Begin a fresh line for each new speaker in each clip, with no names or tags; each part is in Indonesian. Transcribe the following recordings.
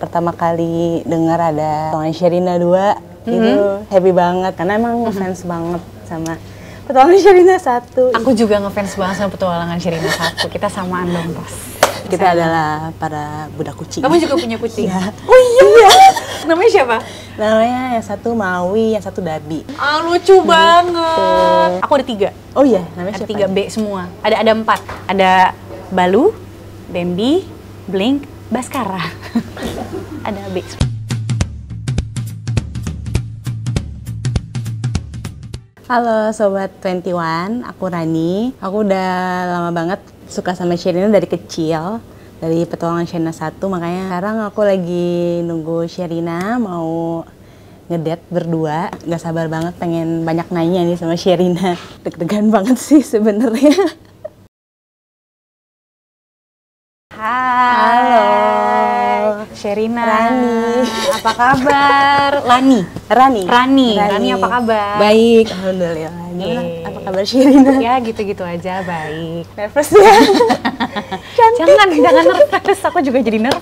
Pertama kali dengar ada Petualangan Sherina 2, itu happy banget karena emang ngefans banget sama Petualangan Sherina 1.
Aku juga ngefans banget sama Petualangan Sherina 1. Kita samaan dong, Tos.
Kita adalah para budak kucing.
Kamu juga punya kucing?
Iya.
Oh iya? Namanya siapa?
Namanya yang satu Maui, yang satu Dabi.
Ah, lucu banget. Aku ada 3.
Oh iya, namanya
Ada
siapa?
3 B semua. Ada 4. Ada Balu, Bambi, Blink, Baskara. Ada B.
Halo Sobat 21, aku Rani. Aku udah lama banget suka sama Sherina dari kecil, dari Petualangan Sherina 1, makanya sekarang aku lagi nunggu Sherina mau ngedate berdua. Gak sabar banget pengen banyak nanya nih sama Sherina. Deg-degan banget sih sebenarnya.
Halo, Sherina.
Rani.
Apa kabar?
Rani.
Rani, apa kabar?
Baik, alhamdulillah. Gimana?
Yeay.
Apa kabar Sherina?
Ya gitu-gitu aja, baik.
Nervous ya?
Jangan nervous, aku juga jadi nervous.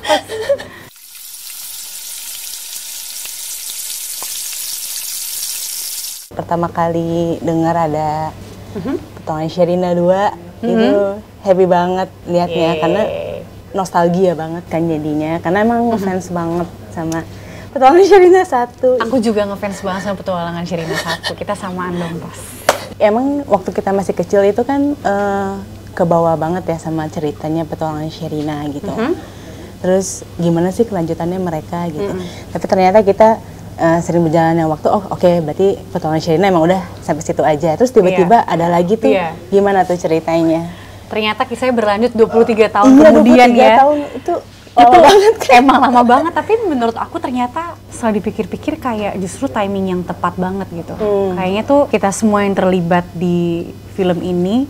Pertama kali dengar ada Petualangan Sherina 2, itu happy banget liatnya karena nostalgia banget kan jadinya, karena emang ngefans banget sama Petualangan Sherina 1.
Aku juga ngefans banget sama Petualangan Sherina 1. Kita samaan dong, Tos.
Emang waktu kita masih kecil itu kan kebawa banget ya sama ceritanya Petualangan Sherina gitu. Terus gimana sih kelanjutannya mereka gitu. Tapi ternyata kita sering berjalannya waktu, oh oke, berarti Petualangan Sherina emang udah sampai situ aja. Terus tiba-tiba ada lagi tuh, gimana tuh ceritanya?
Ternyata kisahnya berlanjut 23 tahun
Iya,
kemudian
23
ya.
tahun itu banget kan?
Emang lama banget, tapi menurut aku ternyata setelah dipikir-pikir kayak justru timing yang tepat banget gitu. Kayaknya tuh kita semua yang terlibat di film ini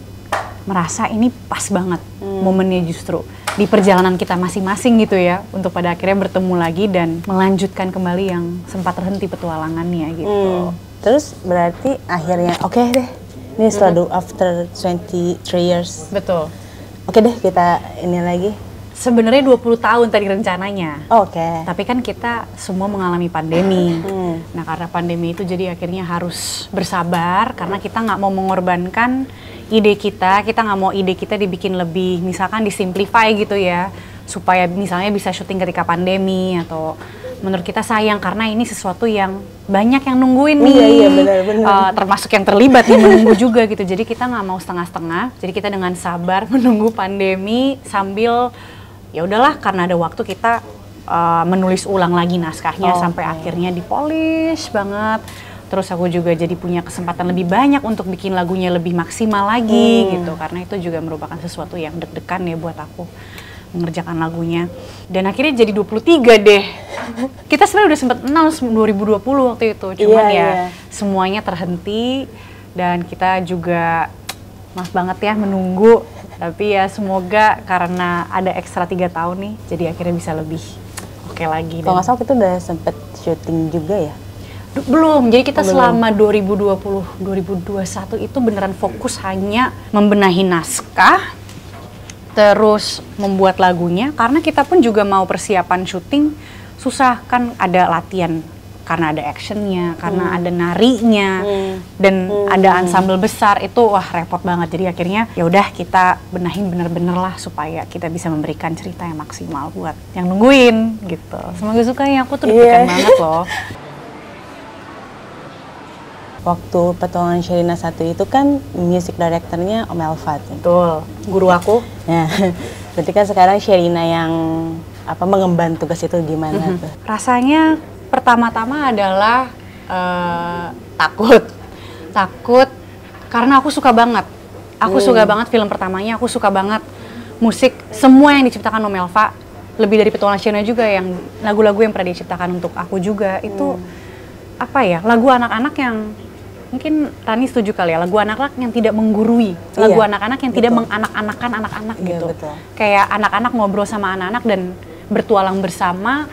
merasa ini pas banget momennya justru di perjalanan kita masing-masing gitu ya, untuk pada akhirnya bertemu lagi dan melanjutkan kembali yang sempat terhenti petualangannya gitu.
Terus berarti akhirnya oke deh, ini setelah after 23 years.
Betul.
Oke deh, kita ini lagi.
Sebenarnya 20 tahun tadi rencananya.
Oke.
Tapi kan kita semua mengalami pandemi. Nah, karena pandemi itu jadi akhirnya harus bersabar karena kita nggak mau mengorbankan ide kita nggak mau ide kita dibikin lebih, misalkan disimplify gitu ya, supaya misalnya bisa syuting ketika pandemi, atau menurut kita sayang karena ini sesuatu yang banyak yang nungguin nih.
Iya, benar.
Termasuk yang terlibat nih menunggu juga gitu. Jadi kita nggak mau setengah-setengah. Jadi kita dengan sabar menunggu pandemi sambil ya udahlah, karena ada waktu kita menulis ulang lagi naskahnya sampai akhirnya dipolish banget. Terus aku juga jadi punya kesempatan lebih banyak untuk bikin lagunya lebih maksimal lagi gitu, karena itu juga merupakan sesuatu yang deg-degan ya buat aku mengerjakan lagunya. Dan akhirnya jadi 23 deh. Kita sebenarnya udah sempat announce 2020 waktu itu, cuman semuanya terhenti dan kita juga maaf banget ya menunggu. Tapi ya semoga karena ada ekstra 3 tahun nih, jadi akhirnya bisa lebih oke lagi.
Kalau nggak salah itu udah sempet syuting juga ya?
Belum, jadi kita selama 2020-2021 itu beneran fokus hanya membenahi naskah, terus membuat lagunya, karena kita pun juga mau persiapan syuting, susah kan, ada latihan karena ada actionnya, karena ada narinya, dan ada ensemble besar, itu wah repot banget. Jadi akhirnya ya udah kita benahin bener-bener lah supaya kita bisa memberikan cerita yang maksimal buat yang nungguin gitu. Semoga suka ya, aku tuh deg-degan banget loh.
Waktu Petualangan Sherina 1 itu kan music directornya Om Elvat.
Betul, guru aku.
Ya, berarti kan sekarang Sherina yang mengemban tugas itu gimana tuh?
Rasanya pertama-tama adalah takut karena aku suka banget. Aku suka banget film pertamanya, aku suka banget musik, semua yang diciptakan Om Elva, lebih dari Petualangan Sherina juga, yang lagu-lagu yang pernah diciptakan untuk aku juga, itu lagu anak-anak yang mungkin Rani setuju kali ya, lagu anak-anak yang tidak menggurui, lagu anak-anak yang tidak menganak-anakan anak-anak gitu. Kayak anak-anak ngobrol sama anak-anak dan bertualang bersama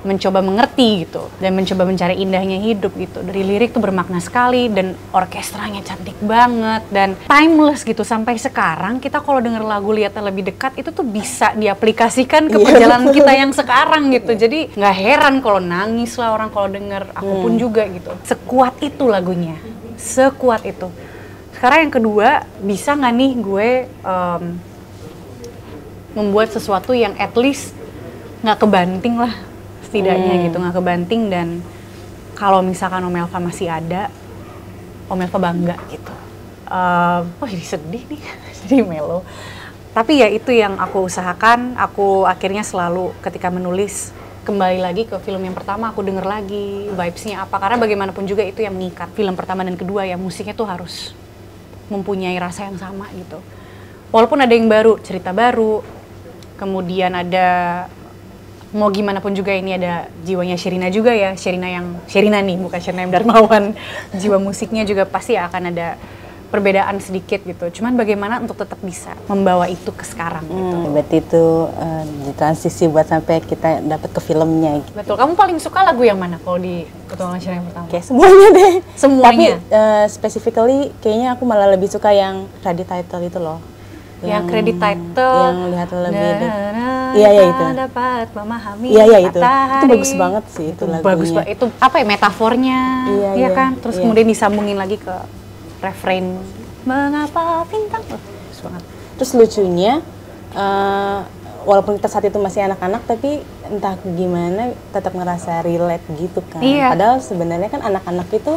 mencoba mengerti gitu dan mencoba mencari indahnya hidup gitu. Dari lirik tuh bermakna sekali dan orkestranya cantik banget dan timeless gitu. Sampai sekarang kita kalau denger lagu Lihatlah Lebih Dekat itu tuh bisa diaplikasikan ke perjalanan kita yang sekarang gitu. Jadi nggak heran kalau nangis lah orang kalau denger, aku pun juga gitu. Sekuat itu lagunya, sekuat itu. Sekarang yang kedua, bisa nggak nih gue membuat sesuatu yang at least nggak kebanting lah setidaknya gitu, nggak kebanting. Dan kalau misalkan Om Elva masih ada, Om Elva bangga gitu. Oh jadi sedih nih, jadi melo. Tapi ya itu yang aku usahakan. Aku akhirnya selalu ketika menulis kembali lagi ke film yang pertama, aku denger lagi vibes-nya apa, karena bagaimanapun juga itu yang mengikat. Film pertama dan kedua ya musiknya tuh harus mempunyai rasa yang sama gitu. Walaupun ada yang baru, cerita baru, kemudian ada mau gimana pun juga ini ada jiwanya Sherina juga ya, Sherina nih, bukan Sherina M. Darmawan. Jiwa musiknya juga pasti akan ada perbedaan sedikit gitu. Cuman bagaimana untuk tetap bisa membawa itu ke sekarang gitu.
Berarti itu di transisi buat sampai kita dapat ke filmnya gitu.
Betul. Kamu paling suka lagu yang mana kalau di Petualangan Sherina yang pertama?
Kayak semuanya deh.
Semuanya.
Tapi specifically kayaknya aku malah lebih suka yang credit title itu loh.
Yang credit title.
Yang Lihatlah Lebih Dekat. Iya itu.
Dapat memahami.
Iya itu. Itu bagus banget sih itu lagunya.
Bagus banget. Itu apa ya metafornya? Iya kan. Terus kemudian disambungin lagi ke refrain mengapa bintang. Bagus banget.
Terus lucunya walaupun kita saat itu masih anak-anak tapi entah gimana tetap ngerasa relate gitu kan.
Iya.
Padahal sebenarnya kan anak-anak itu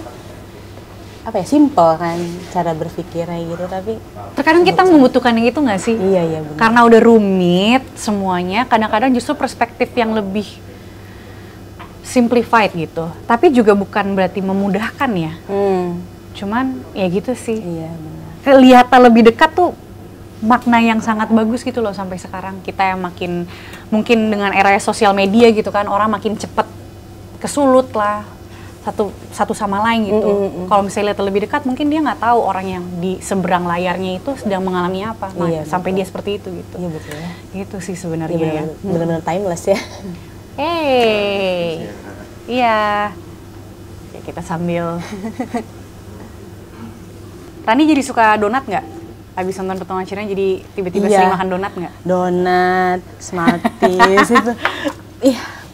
apa ya, simple kan cara berpikirnya gitu, tapi
terkadang kita membutuhkan yang itu nggak sih?
Iya benar.
Karena udah rumit semuanya, kadang-kadang justru perspektif yang lebih simplified gitu. Tapi juga bukan berarti memudahkan ya. Cuman ya gitu sih.
Iya benar.
Lihatlah Lebih Dekat tuh makna yang sangat bagus gitu loh sampai sekarang. Kita yang makin mungkin dengan era sosial media gitu kan, orang makin cepet kesulut lah satu sama lain gitu. Kalau misalnya lihat lebih dekat, mungkin dia nggak tahu orang yang di seberang layarnya itu sedang mengalami apa. Nah, sampai dia seperti itu gitu.
Iya betul ya.
Gitu sih sebenarnya ya.
Benar-benar timeless ya.
Iya. Ya, kita sambil. Rani jadi suka donat nggak? Habis nonton Petualangan Sherina jadi tiba-tiba sering makan donat nggak?
Donat, Smarties itu.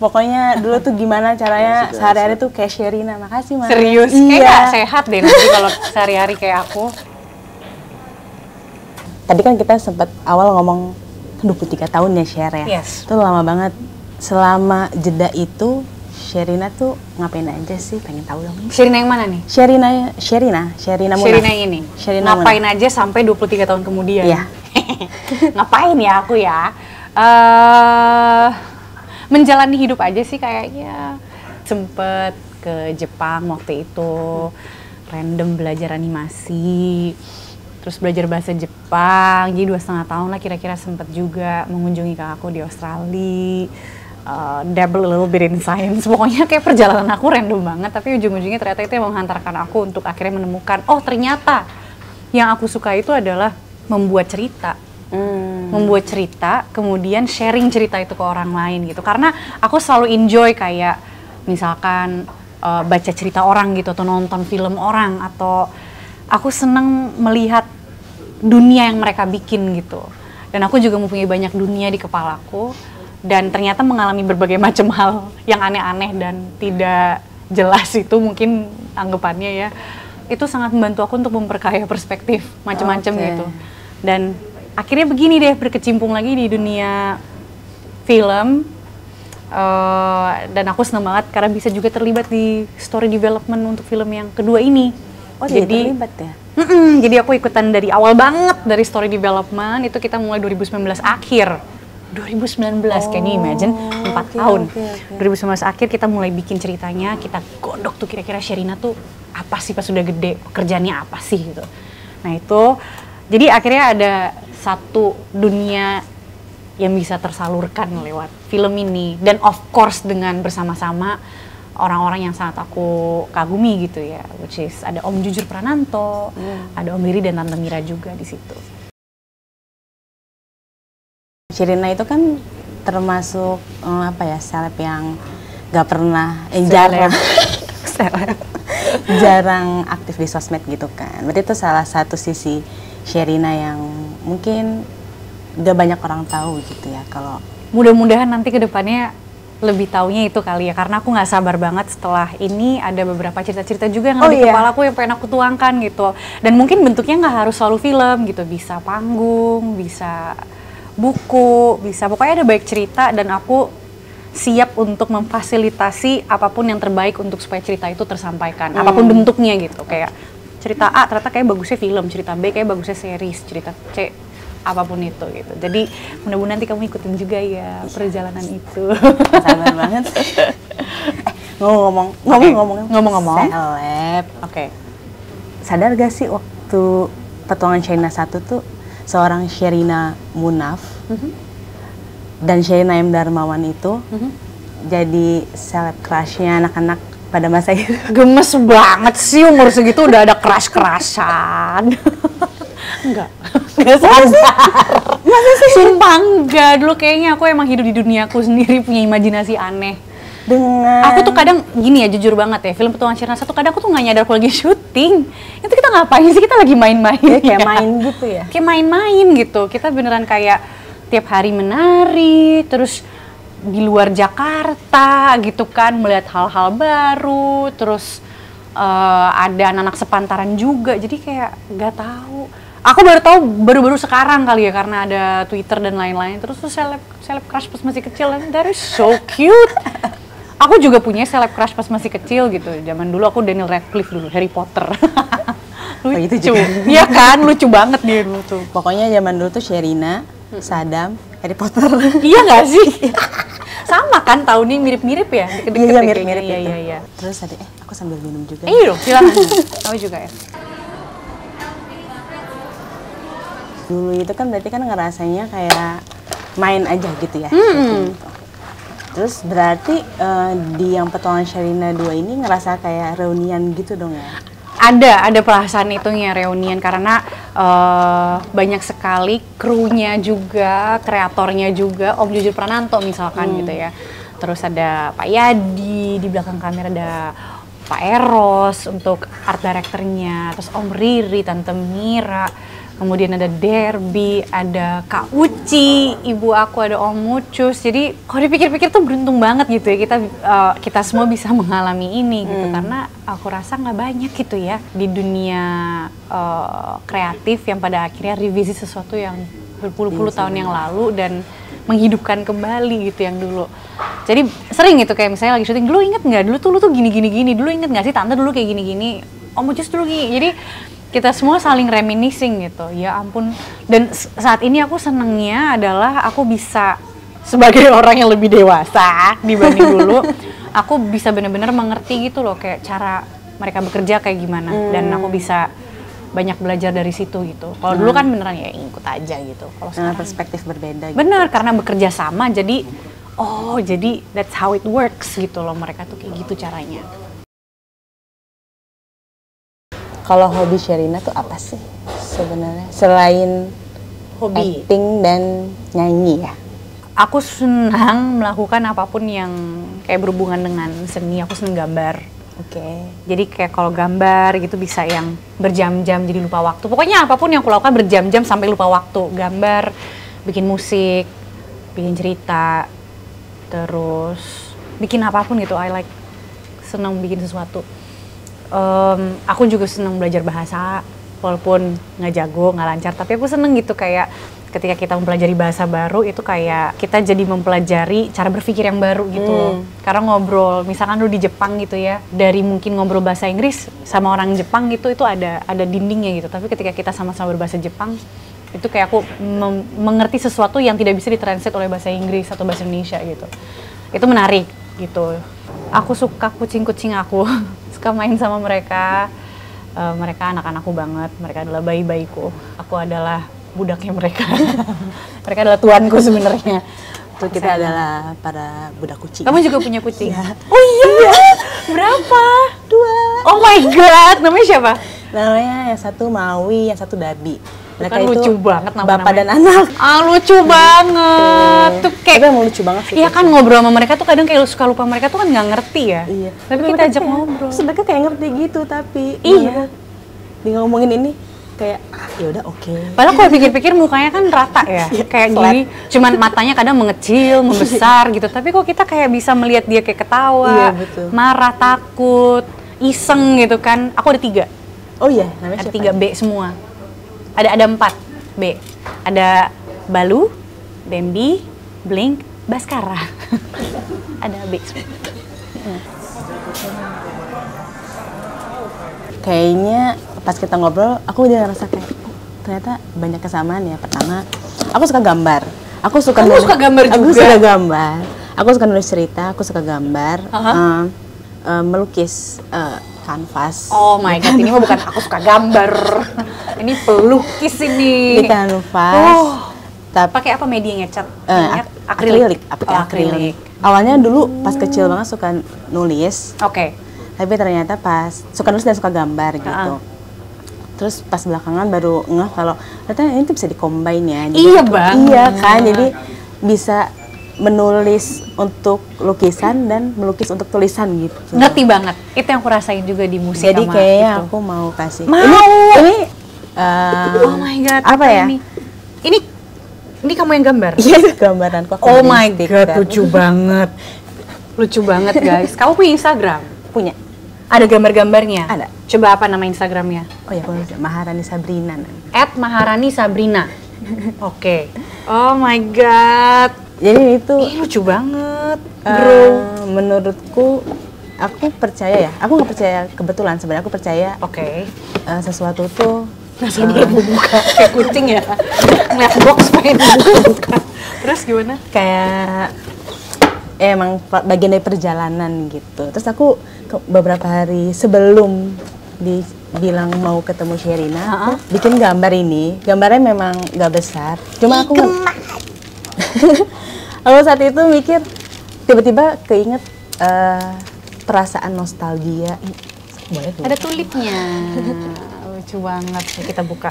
Pokoknya dulu tuh gimana caranya sehari-hari tuh kayak Sherina. Makasih Mas.
Serius? Kayak gak sehat deh nanti kalau sehari-hari kayak aku.
Tadi kan kita sempat awal ngomong 23 tahun ya Sher ya.
Yes.
Itu lama banget. Selama jeda itu Sherina tuh ngapain aja sih? Pengen tahu dong.
Sherina yang mana nih?
Sherina Munaf.
Sherina yang ini.
Sherina
ngapain
Munaf.
Aja sampai 23 tahun kemudian?
Iya.
Ngapain ya aku ya? Menjalani hidup aja sih kayaknya. Sempet ke Jepang waktu itu, random belajar animasi, terus belajar bahasa Jepang, jadi 2,5 tahun lah kira-kira. Sempet juga mengunjungi kakakku di Australia, dabble a little bit in science. Pokoknya kayak perjalanan aku random banget, tapi ujung-ujungnya ternyata itu yang menghantarkan aku untuk akhirnya menemukan, oh ternyata yang aku suka itu adalah membuat cerita. Membuat cerita, kemudian sharing cerita itu ke orang lain gitu. Karena aku selalu enjoy kayak misalkan baca cerita orang gitu, atau nonton film orang, atau aku seneng melihat dunia yang mereka bikin gitu. Dan aku juga mempunyai banyak dunia di kepalaku, dan ternyata mengalami berbagai macam hal yang aneh-aneh dan tidak jelas itu mungkin anggapannya ya. Itu sangat membantu aku untuk memperkaya perspektif macam-macam gitu. Dan akhirnya begini deh, berkecimpung lagi di dunia film, dan aku senang banget karena bisa juga terlibat di story development untuk film yang kedua ini.
Oh jadi terlibat ya?
Jadi aku ikutan dari awal banget, dari story development, itu kita mulai 2019 akhir. 2019, can you imagine? 4 tahun. 2019 akhir kita mulai bikin ceritanya, kita godok tuh kira-kira Sherina tuh apa sih pas sudah gede, pekerjaannya apa sih gitu. Nah itu, jadi akhirnya ada satu dunia yang bisa tersalurkan lewat film ini, dan of course dengan bersama-sama orang-orang yang sangat aku kagumi gitu ya, which is ada Om Jujur Prananto, ada Om Riri dan Tante Mira juga di situ. Sherina
itu kan termasuk apa ya, seleb yang nggak pernah,
Seleb.
jarang aktif di sosmed gitu kan. Berarti itu salah satu sisi Sherina yang mungkin gak banyak orang tahu gitu ya. Kalau
mudah-mudahan nanti kedepannya lebih taunya itu kali ya, karena aku nggak sabar banget setelah ini ada beberapa cerita-cerita juga yang ada di kepala aku yang pengen aku tuangkan gitu. Dan mungkin bentuknya nggak harus selalu film gitu, bisa panggung, bisa buku, bisa pokoknya ada baik cerita, dan aku siap untuk memfasilitasi apapun yang terbaik untuk supaya cerita itu tersampaikan, apapun bentuknya gitu. Kayak cerita A ternyata kayak bagusnya film, cerita B kayak bagusnya series, cerita C apapun itu gitu. Jadi mudah-mudahan nanti kamu ikutin juga ya perjalanan itu.
sabar banget. Ngomong-ngomong seleb.
Oke.
Sadar gak sih waktu petualangan Sherina 1 tuh seorang Sherina Munaf dan Sherina M. Darmawan itu jadi seleb crush-nya anak-anak pada masa itu.
Gemes banget sih, umur segitu udah ada crush-crushan. Enggak sadar. Masa sih? Sumpah enggak, dulu kayaknya aku emang hidup di duniaku sendiri, punya imajinasi aneh. Aku tuh kadang gini ya, jujur banget ya, film Petualangan Sherina 1 kadang aku tuh nggak nyadar kalau lagi syuting. Itu kita ngapain sih? Kita lagi main-main.
Kayak main gitu ya?
Kayak main-main gitu. Kita beneran kayak tiap hari menari, terus di luar Jakarta gitu kan, melihat hal-hal baru, terus ada anak-anak sepantaran juga, jadi kayak nggak tahu. Aku baru tahu baru-baru sekarang kali ya, karena ada Twitter dan lain-lain. Terus tuh seleb crush pas masih kecil, and that is so cute. Aku juga punya seleb crush pas masih kecil gitu. Zaman dulu aku Daniel Radcliffe dulu, Harry Potter. Lucu, iya kan, lucu banget dia dulu tuh.
Pokoknya zaman dulu tuh Sherina, Sadam, Harry Potter.
Iya nggak sih? Sama kan, tahunnya mirip-mirip ya?
Iya, mirip-mirip itu.
Iya.
Terus tadi, aku sambil minum juga.
Iya dong, silakan. Tahu juga ya.
Dulu itu kan berarti kan ngerasanya kayak main aja gitu ya. Gitu. Terus berarti di yang Petualangan Sherina 2 ini ngerasa kayak reunian gitu dong ya?
Ada perasaan itunya, reunian, karena banyak sekali krunya juga, kreatornya juga, Om Jujur Prananto misalkan gitu ya. Terus ada Pak Yadi, di belakang kamera ada Pak Eros untuk art directornya, terus Om Riri, Tante Mira, kemudian ada Derby, ada Kak Uci, ibu aku, ada Om Mucus. Jadi kalau dipikir-pikir tuh beruntung banget gitu ya, kita semua bisa mengalami ini gitu, karena aku rasa nggak banyak gitu ya di dunia kreatif yang pada akhirnya revisit sesuatu yang berpuluh-puluh tahun yang lalu dan menghidupkan kembali gitu yang dulu. Jadi sering gitu, kayak misalnya lagi syuting, dulu inget nggak dulu tuh lu tuh gini, dulu inget nggak sih tante dulu kayak gini, Om Mucus dulu gini. Jadi kita semua saling reminiscing gitu, ya ampun. Dan saat ini aku senengnya adalah aku bisa sebagai orang yang lebih dewasa dibanding dulu, aku bisa benar-benar mengerti gitu loh, kayak cara mereka bekerja kayak gimana, dan aku bisa banyak belajar dari situ gitu. Kalau dulu kan beneran ya ikut aja gitu. Kalau sekarang
perspektif berbeda.
Bener, gitu. Karena bekerja sama, jadi jadi that's how it works gitu loh, mereka tuh kayak gitu caranya.
Kalau hobi Sherina tuh apa sih sebenarnya selain hobi acting dan nyanyi ya?
Aku senang melakukan apapun yang kayak berhubungan dengan seni. Aku senang gambar.
Oke.
Jadi kayak kalau gambar gitu bisa yang berjam-jam jadi lupa waktu. Pokoknya apapun yang aku lakukan berjam-jam sampai lupa waktu. Gambar, bikin musik, bikin cerita, terus bikin apapun gitu. I like, senang bikin sesuatu. Aku juga senang belajar bahasa, walaupun nggak jago, nggak lancar, tapi aku seneng gitu, kayak ketika kita mempelajari bahasa baru itu kayak kita jadi mempelajari cara berpikir yang baru gitu. Karena ngobrol, misalkan lu di Jepang gitu ya, dari mungkin ngobrol bahasa Inggris sama orang Jepang gitu, itu ada dindingnya gitu. Tapi ketika kita sama-sama berbahasa Jepang, itu kayak aku mengerti sesuatu yang tidak bisa ditranslate oleh bahasa Inggris atau bahasa Indonesia gitu. Itu menarik gitu. Aku suka kucing-kucing aku, suka main sama mereka. Mereka anak-anakku banget, mereka adalah bayi-bayiku. Aku adalah budaknya mereka. Mereka adalah tuanku sebenarnya.
Tuh kita adalah para budak kucing.
Kamu juga punya kucing?
Ya.
Oh iya? Berapa?
2.
Oh my god, namanya siapa?
Namanya yang satu Maui, yang satu Dabi. Mereka
Kan
itu
lucu banget nama-namanya.
bapak dan anak.
Lucu banget. Tuh kayak
Tapi emang lucu banget sih.
iya kan ngobrol sama mereka tuh kadang kayak suka lupa mereka tuh kan nggak ngerti ya.
Iya.
Tapi kita ajak ngobrol.
Terus mereka kayak ngerti gitu tapi
Iya.
di ngomongin ini kayak ya udah oke.
Padahal kalau pikir-pikir mukanya kan rata ya, kayak gini. Cuman matanya kadang mengecil, membesar gitu. Tapi kok kita kayak bisa melihat dia kayak ketawa,
Iya, betul.
marah, takut, iseng gitu kan. Aku ada 3.
Oh iya, namanya
Ada
siapa?
3 B semua. Ada 4 B. Ada Balu, Bambi, Blink, Baskara. Ada B semua.
Kayaknya pas kita ngobrol, aku udah ngerasa kayak oh, ternyata banyak kesamaan ya. Pertama, aku suka gambar. Aku suka
Kamu suka gambar
Aku
juga?
suka gambar. Aku suka nulis cerita. Aku suka gambar. Melukis kanvas.
Oh my god, ini mah bukan aku suka gambar. Ini pelukis ini.
Di kanvas.
Oh.
Tapi
Pakai apa medianya, Cat? Minyak?
akrilik.
Oh, akrilik.
Awalnya dulu pas kecil banget suka nulis.
Oke.
Tapi ternyata pas suka nulis dan suka gambar gitu. Terus pas belakangan baru ngeh kalau ternyata ini tuh bisa di-combine ya. Jadi,
Iya banget.
Iya kan, jadi bisa menulis untuk lukisan dan melukis untuk tulisan gitu.
Ngerti banget. Itu yang aku rasain juga di musik
Jadi
sama
kayaknya
itu.
aku mau kasih.
Mau!
Ini
Oh my god.
apa ya?
Ini kamu yang gambar?
Iya, gambaranku. aku
Oh
bikin
my
stiker.
god, lucu banget. Lucu banget, guys. Kamu punya Instagram?
Punya.
Ada gambar-gambarnya?
Ada.
Coba apa nama Instagramnya?
Oh ya, aku nulis Maharani Sabrina.
@Maharani Sabrina. Oke. Oh my god.
Jadi itu
Ih, lucu banget,
bro.
bro.
Menurutku, aku percaya ya. Aku nggak percaya kebetulan. Sebenarnya aku percaya
Oke.
sesuatu tuh
Sabar buka kayak kucing ya. Ngeliat box pengen buka. Terus gimana?
kayak emang bagian dari perjalanan gitu. Terus aku beberapa hari sebelum dibilang mau ketemu Sherina, aku bikin gambar ini. Gambarnya memang nggak besar. Cuma aku aku saat itu mikir tiba-tiba keinget perasaan nostalgia. Boleh tuh.
Ada tulipnya. Lucu banget. Nih, kita buka.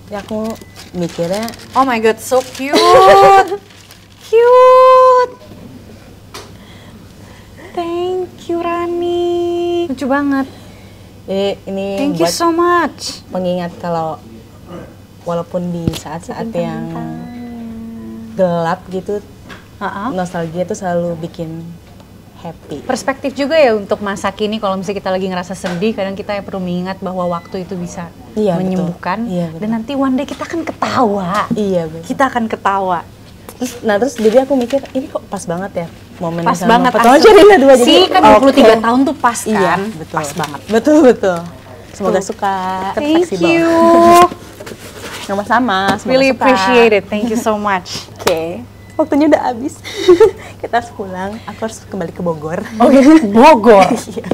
Ya aku mikirnya
Oh my god, so cute. Cute. Thank you, Rani. Lucu banget.
ini
Thank you
buat
so much.
mengingat kalau walaupun di saat-saat yang gelap gitu, nostalgia itu selalu bikin happy.
Perspektif juga ya untuk masa kini kalau misalnya kita lagi ngerasa sedih, kadang kita ya perlu mengingat bahwa waktu itu bisa
Iya,
menyembuhkan.
betul. Iya, betul.
Dan nanti one day kita akan ketawa.
Iya, betul.
Kita akan ketawa.
Terus jadi aku mikir ini kok pas banget ya momen
Pas banget.
Pertama Sherina dua jadi
Si kan 23 tahun tuh pas kan?
Iya, betul.
Pas banget.
Betul. Semoga suka.
Thank
Saksi
you.
bawah. Sama-sama. Semoga
Really
suka.
appreciate it. Thank you so much.
Oke. Waktunya udah habis. Kita harus pulang. Aku harus kembali ke Bogor.
Oke, Bogor.
Iya.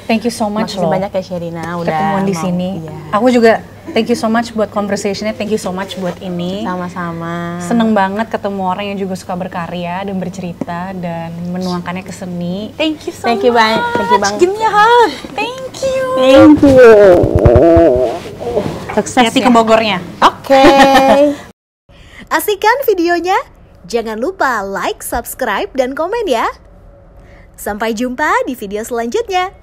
Thank you so much
Makasih
loh.
banyak ya Sherina udah
Ketemuan di
mau-
sini.
Iya.
Aku juga thank you so much buat conversationnya. Thank you so much buat ini.
Sama-sama.
Seneng banget ketemu orang yang juga suka berkarya dan bercerita dan menuangkannya ke seni. Thank you so
Thank you
much.
bang. Thank you bang.
Give me a hug. Thank you.
Thank you. Sukses
Hati
ya.
ke Bogornya.
Oke.
Asik kan videonya? Jangan lupa like, subscribe, dan komen ya. Sampai jumpa di video selanjutnya.